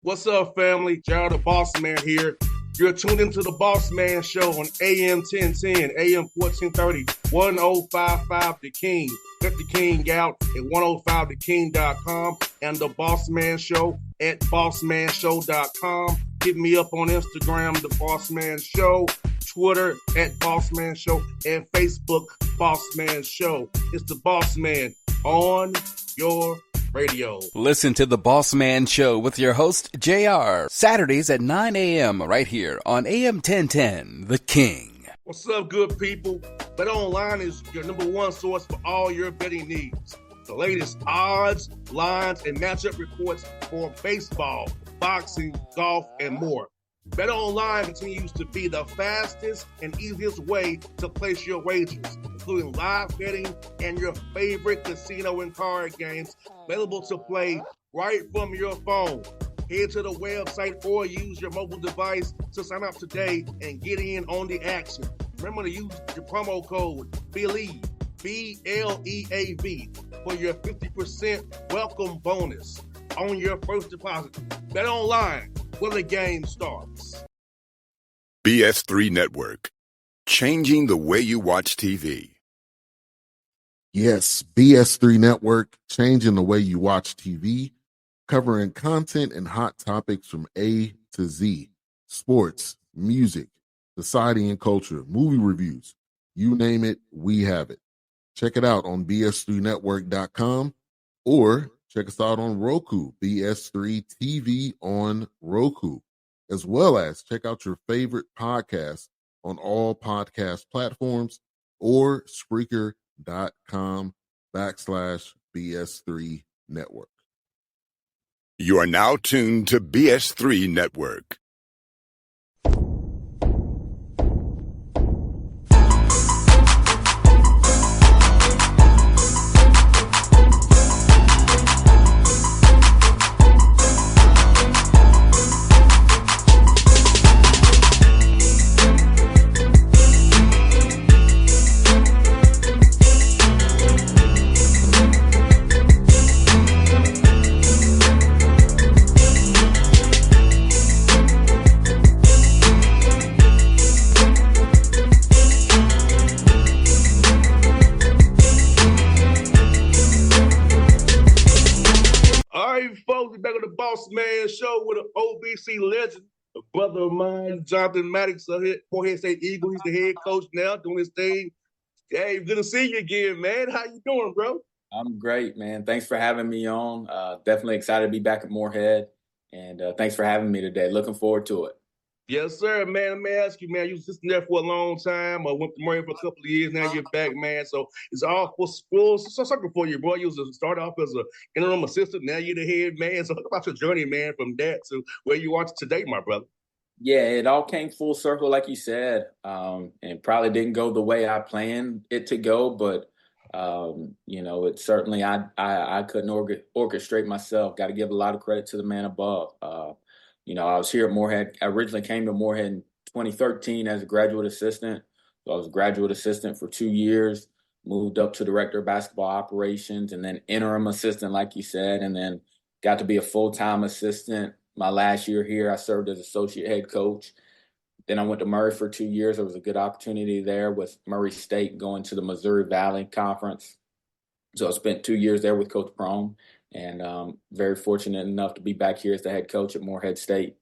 What's up, family? Gerald the Bossman here. You're tuned into the Bossman Show on AM 1010, AM 1430, 1055 The King. Let the King out at 105theking.com and the Bossman Show at bossmanshow.com. Hit me up on Instagram, The Bossman Show, Twitter at Bossman Show, and Facebook, Bossman Show. It's the Bossman on your radio. Listen to the Bossman Show with your host, JR, Saturdays at 9 a.m. right here on AM 1010, The King. What's up, good people? Bet Online is your number one source for all your betting needs. The latest odds, lines, and matchup reports for baseball, boxing, golf, and more. Bet Online continues to be the fastest and easiest way to place your wagers, including live betting and your favorite casino and card games available to play right from your phone. Head to the website or use your mobile device to sign up today and get in on the action. Remember to use your promo code BELIEVE, B-L-E-A-V, for your 50% welcome bonus on your first deposit. Bet Online, where the game starts. BS3 Network, changing the way you watch TV. Yes, BS3 Network, changing the way you watch TV, covering content and hot topics from A to Z, sports, music, society and culture, movie reviews, you name it, we have it. Check it out on bs3network.com or check us out on Roku, BS3 TV on Roku, as well as check out your favorite podcast on all podcast platforms or Spreaker.com/BS3 Network. You are now tuned to BS3 Network. Bossman Show with an OBC legend, a brother of mine, Jonathan Mattox, Morehead State Eagle. He's the head coach now, doing his thing. Hey, good to see you again, man. How you doing, bro? I'm great, man. Thanks for having me on. Definitely excited to be back at Morehead, and thanks for having me today. Looking forward to it. Yes, sir, man. Let me ask you, man, you was sitting there for a long time. I went to Morehead for a couple of years. Now you're back, man. So it's all full circle for you, bro. You was started off as an interim assistant. Now you're the head man. So talk about your journey, man, from that to where you are today, my brother. Yeah, it all came full circle, like you said, and probably didn't go the way I planned it to go. But, it certainly I couldn't orchestrate myself. Got to give a lot of credit to the man above. I was here at Morehead. I originally came to Morehead in 2013 as a graduate assistant. So I was a graduate assistant for 2 years, moved up to director of basketball operations, and then interim assistant, like you said, and then got to be a full-time assistant. My last year here, I served as associate head coach. Then I went to Murray for 2 years. There was a good opportunity there with Murray State going to the Missouri Valley Conference. So I spent 2 years there with Coach Prome. And very fortunate enough to be back here as the head coach at Morehead State.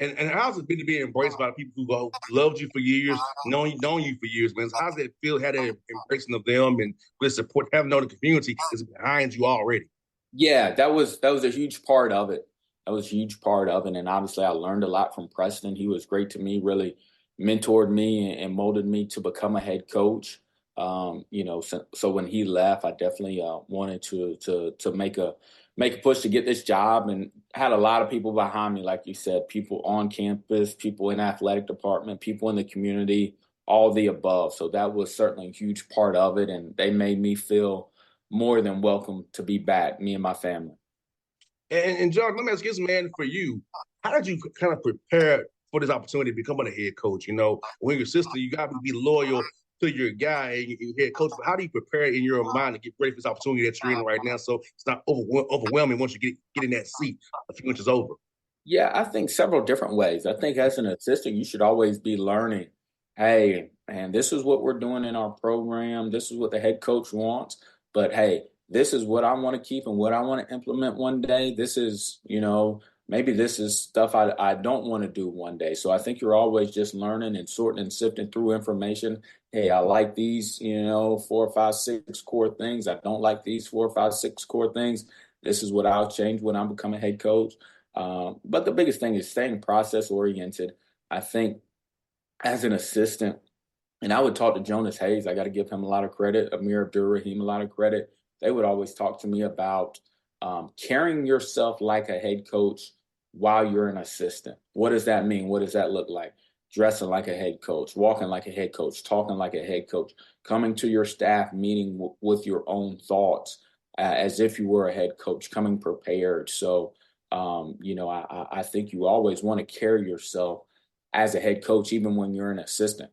And how's it been to be embraced by people who loved you for years, known you for years, man? How's it feel, had that embracing of them and with support, having known the community is behind you already? Yeah, that was a huge part of it. That was a huge part of it. And obviously I learned a lot from Preston. He was great to me, really mentored me and molded me to become a head coach. So when he left, I definitely wanted to make a push to get this job, and had a lot of people behind me, like you said, people on campus, people in athletic department, people in the community, all the above. So that was certainly a huge part of it, and they made me feel more than welcome to be back, me and my family. And John, let me ask you this, man, for you, how did you kind of prepare for this opportunity of becoming a head coach? When you're assistant, you got to be loyal to your guy and your head coach. But how do you prepare in your mind to get ready for this opportunity that you're in right now, so it's not overwhelming once you get in that seat a few inches over? Yeah, I think several different ways. I think as an assistant, you should always be learning. Hey, man, this is what we're doing in our program. This is what the head coach wants. But hey, this is what I want to keep and what I want to implement one day. This is, maybe this is stuff I don't want to do one day. So I think you're always just learning and sorting and sifting through information. Hey, I like these, 4, 5, 6 core things. I don't like these 4, 5, 6 core things. This is what I'll change when I become a head coach. But the biggest thing is staying process oriented. I think as an assistant, and I would talk to Jonas Hayes. I got to give him a lot of credit. Amir Abdur-Rahim a lot of credit. They would always talk to me about carrying yourself like a head coach while you're an assistant. What does that mean? What does that look like? Dressing like a head coach, walking like a head coach, talking like a head coach, coming to your staff meeting with your own thoughts as if you were a head coach, coming prepared. So, I think you always want to carry yourself as a head coach, even when you're an assistant.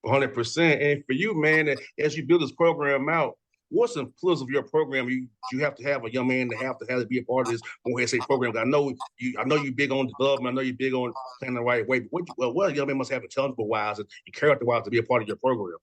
100%. And for you, man, as you build this program out, what's the pillars of your program? You have to have a young man to have to be a part of this one say program. I know you're big on development. I know you're big on playing the right way. But what a young man must have intellectual wise and character wise to be a part of your program.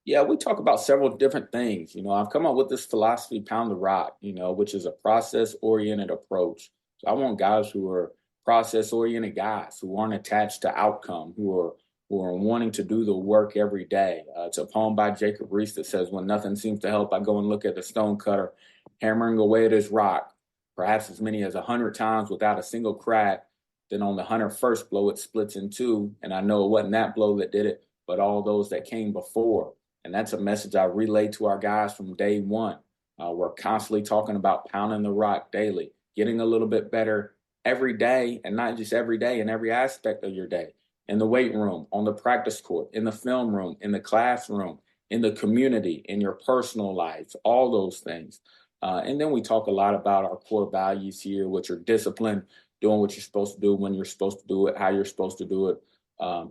Yeah, we talk about several different things. I've come up with this philosophy, Pound the Rock, which is a process-oriented approach. So I want guys who are process-oriented guys, who aren't attached to outcome, who are wanting to do the work every day. It's a poem by Jacob Riis that says, when nothing seems to help, I go and look at the stone cutter, hammering away at his rock, perhaps as many as 100 times without a single crack. Then on the 101st blow, it splits in two. And I know it wasn't that blow that did it, but all those that came before. And that's a message I relay to our guys from day one. We're constantly talking about pounding the rock daily, getting a little bit better every day, and not just every day, in every aspect of your day. In the weight room, on the practice court, in the film room, in the classroom, in the community, in your personal life, all those things. And then we talk a lot about our core values here, which are discipline, doing what you're supposed to do when you're supposed to do it, how you're supposed to do it,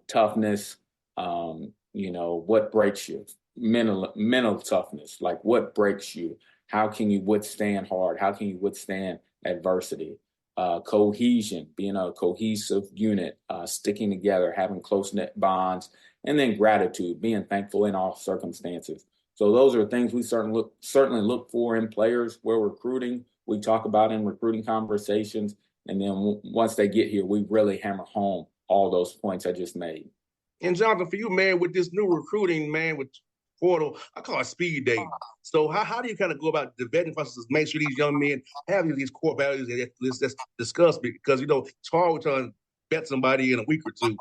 toughness, what breaks you, mental toughness, like what breaks you, how can you withstand hard, how can you withstand adversity, cohesion, being a cohesive unit, sticking together, having close-knit bonds, and then gratitude, being thankful in all circumstances. So those are things we certainly look for in players. We're recruiting, we talk about in recruiting conversations, and then once they get here, we really hammer home all those points I just made. And Jonathan, for you, man, with this new recruiting, man, with portal, I call it speed dating. So how do you kind of go about the vetting process, make sure these young men have these core values that let's discuss? Because, it's hard to vet somebody in a week or two,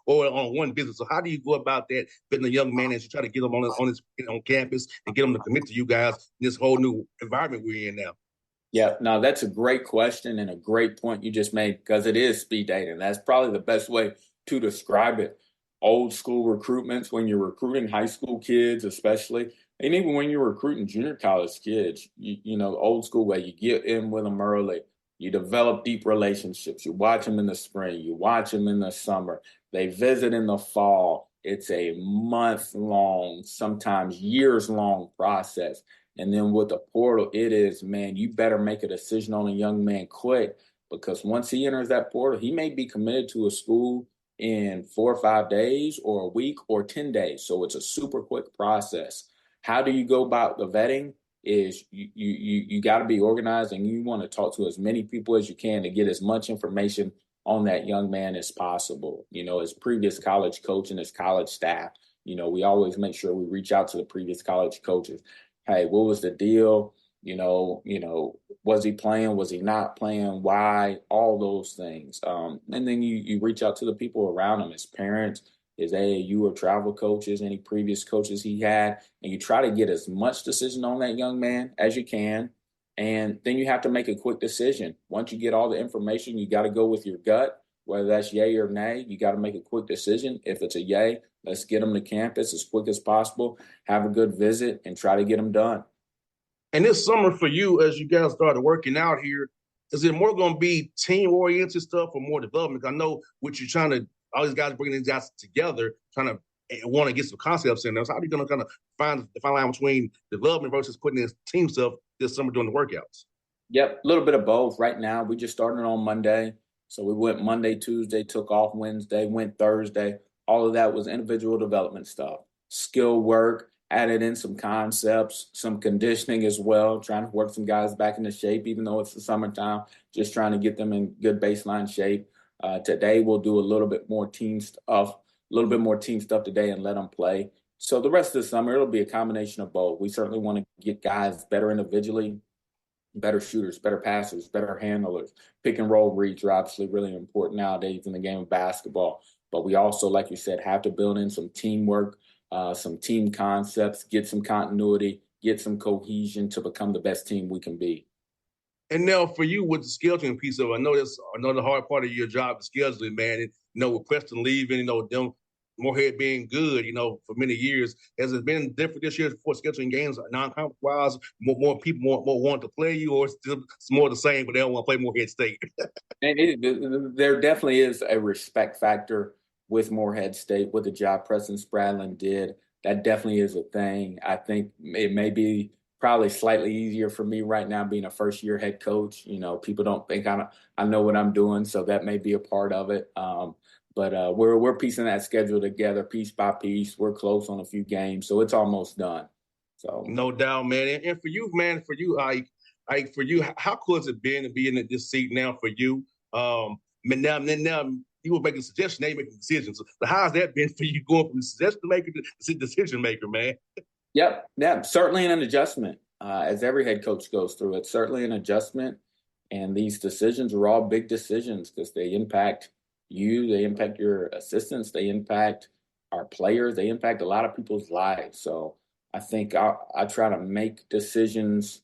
or on one visit. So how do you go about that, vetting a young man as you try to get them on campus and get them to commit to you guys in this whole new environment we're in now? Yeah, no, that's a great question and a great point you just made, because it is speed dating. That's probably the best way to describe it. Old school recruitments, when you're recruiting high school kids, especially, and even when you're recruiting junior college kids, the old school way, you get in with them early, you develop deep relationships, you watch them in the spring, you watch them in the summer, they visit in the fall. It's a month-long, sometimes years-long process. And then with the portal, it is, man, you better make a decision on a young man quick, because once he enters that portal, he may be committed to a school in 4 or 5 days or a week or 10 days. So it's a super quick process. How do you go about the vetting? Is you got to be organized, and you want to talk to as many people as you can to get as much information on that young man as possible. His previous college coach and his college staff, we always make sure we reach out to the previous college coaches. Hey, what was the deal? Was he playing? Was he not playing? Why? All those things. And then you reach out to the people around him, his parents, his AAU or travel coaches, any previous coaches he had, and you try to get as much decision on that young man as you can. And then you have to make a quick decision. Once you get all the information, you got to go with your gut, whether that's yay or nay. You got to make a quick decision. If it's a yay, let's get them to campus as quick as possible, have a good visit, and try to get them done. And this summer for you, as you guys started working out here, is it more going to be team-oriented stuff or more development? I know what you're trying to, all these guys bringing these guys together, trying to want to get some concepts in there. So how are you going to kind of find the fine line between development versus putting in team stuff this summer during the workouts? Yep, a little bit of both. Right now, we just started on Monday. So we went Monday, Tuesday, took off Wednesday, went Thursday. All of that was individual development stuff, skill work, added in some concepts, some conditioning as well, trying to work some guys back into shape, even though it's the summertime, just trying to get them in good baseline shape. Today we'll do a little bit more team stuff today and let them play. So the rest of the summer, it'll be a combination of both. We certainly want to get guys better individually, better shooters, better passers, better handlers. Pick and roll reads are obviously really important nowadays in the game of basketball. But we also, like you said, have to build in some teamwork, some team concepts, get some continuity, get some cohesion to become the best team we can be. And now for you with the scheduling piece of it, I know that's another hard part of your job, the scheduling, man. And, with Preston leaving, them Moorhead being good, for many years. Has it been different this year for scheduling games non-conference wise? More people more want to play you, or it's more the same, but they don't want to play Moorhead State? And there definitely is a respect factor with Moorhead State, with the job Preston Spradlin did. That definitely is a thing. I think it may be probably slightly easier for me right now being a first-year head coach. People don't think I know what I'm doing, so that may be a part of it. But we're piecing that schedule together piece by piece. We're close on a few games, so it's almost done. So no doubt, man. And for you, man, for you, how cool has it been to be in this seat now for you? Now you were making suggestions, they making decisions. So how has that been for you going from suggestion maker to decision maker, man? Yep. Yeah, certainly an adjustment. As every head coach goes through, it's certainly an adjustment. And these decisions are all big decisions because they impact you, they impact your assistants, they impact our players, they impact a lot of people's lives. So I think I try to make decisions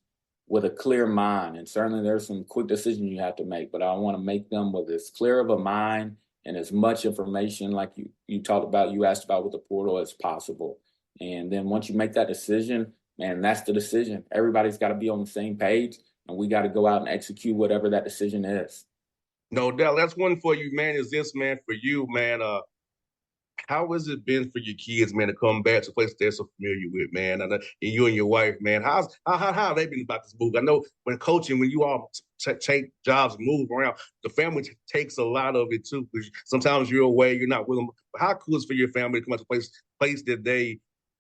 with a clear mind. And certainly there's some quick decisions you have to make, but I want to make them with as clear of a mind and as much information like you talked about, you asked about with the portal as possible. And then once you make that decision, man, that's the decision. Everybody's got to be on the same page, and we got to go out and execute whatever that decision is. No doubt. That's one for you, man. Is this, man, for you, man? How has it been for your kids, man, to come back to a place they're so familiar with, man? And you and your wife, man, how have they been about this move? I know when coaching, when you all take jobs and move around, the family takes a lot of it too. Because sometimes you're away, you're not with them. How cool is it for your family to come out to a place that they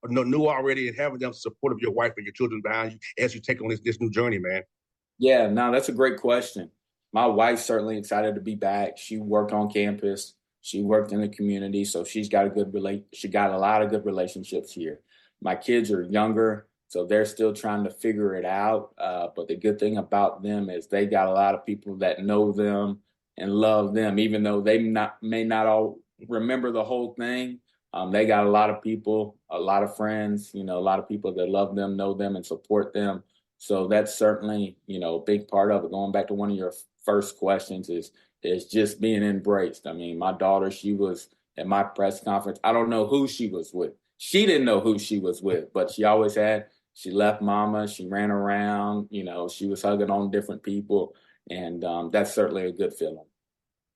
knew already, and having them support of your wife and your children behind you as you take on this new journey, man? Yeah, no, that's a great question. My wife's certainly excited to be back. She worked on campus. She worked in the community, so she got a lot of good relationships here. My kids are younger, so they're still trying to figure it out. But the good thing about them is they got a lot of people that know them and love them, even though they may not all remember the whole thing. They got a lot of people, a lot of friends, a lot of people that love them, know them, and support them. So that's certainly, a big part of it. Going back to one of your first questions is just being embraced. I mean, my daughter, she was at my press conference. I don't know who she was with. She didn't know who she was with, but she left mama. She ran around, she was hugging on different people. And that's certainly a good feeling.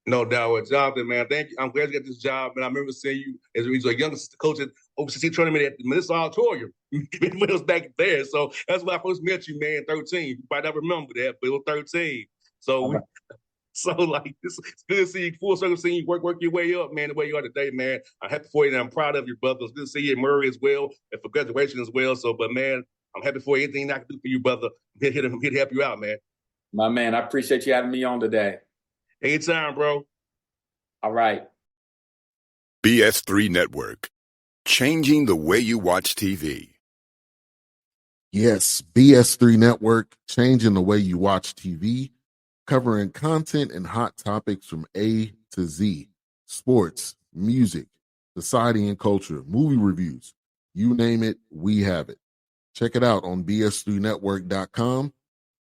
No doubt. Jonathan, man, thank you. I'm glad you got this job, man. I remember seeing you as a young coach at OCC tournament at the Melissa Auditorium when it was back there. So that's when I first met you, man, 13. You might not remember that, but it was 13. So it's good to see you, full circle, seeing you work your way up, man, the way you are today, man. I'm happy for you, and I'm proud of you, brother. It's good to see you at Murray as well, and for graduation as well. So, but, man, I'm happy for you. Anything I can do for you, brother, I'm here to help you out, man. My man, I appreciate you having me on today. Anytime, bro. All right. BS3 Network, changing the way you watch TV. Yes, BS3 Network, changing the way you watch TV, covering content and hot topics from A to Z, sports, music, society and culture, movie reviews, you name it, we have it. Check it out on bs3network.com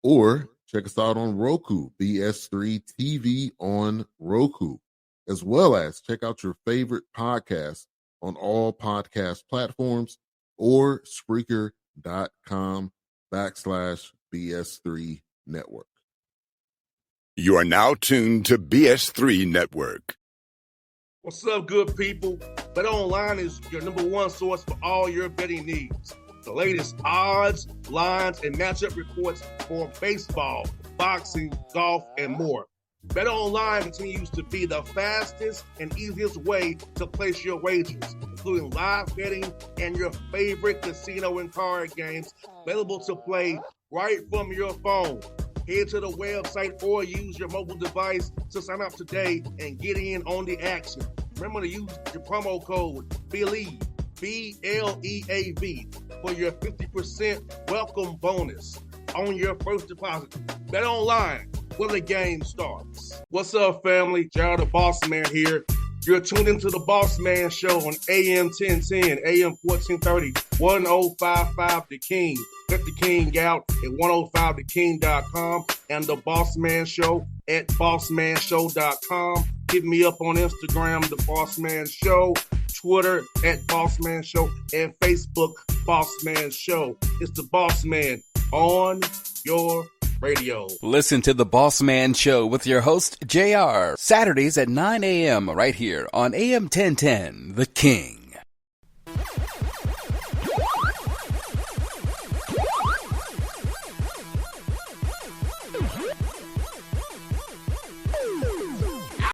or check us out on Roku, BS3 TV on Roku, as well as check out your favorite podcast on all podcast platforms or Spreaker.com/BS3 Network. You are now tuned to BS3 Network. What's up, good people? Bet Online is your number one source for all your betting needs. The latest odds, lines, and matchup reports for baseball, boxing, golf, and more. BetOnline continues to be the fastest and easiest way to place your wagers, including live betting and your favorite casino and card games available to play right from your phone. Head to the website or use your mobile device to sign up today and get in on the action. Remember to use your promo code BELIEVE, B-L-E-A-V, for your 50% welcome bonus on your first deposit. BetOnline, where the game starts. What's up, family? Jared the Bossman here. You're tuned into the Bossman Show on AM 1010, AM 1430, 1055 The King. Let the King out at 105theking.com and the Bossman Show at bossmanshow.com. Hit me up on Instagram, the Bossman Show, Twitter at Bossman Show, and Facebook, Bossman Show. It's the Bossman on your radio. Listen to the Bossman Show with your host, JR, Saturdays at 9 a.m. right here on AM 1010, The King.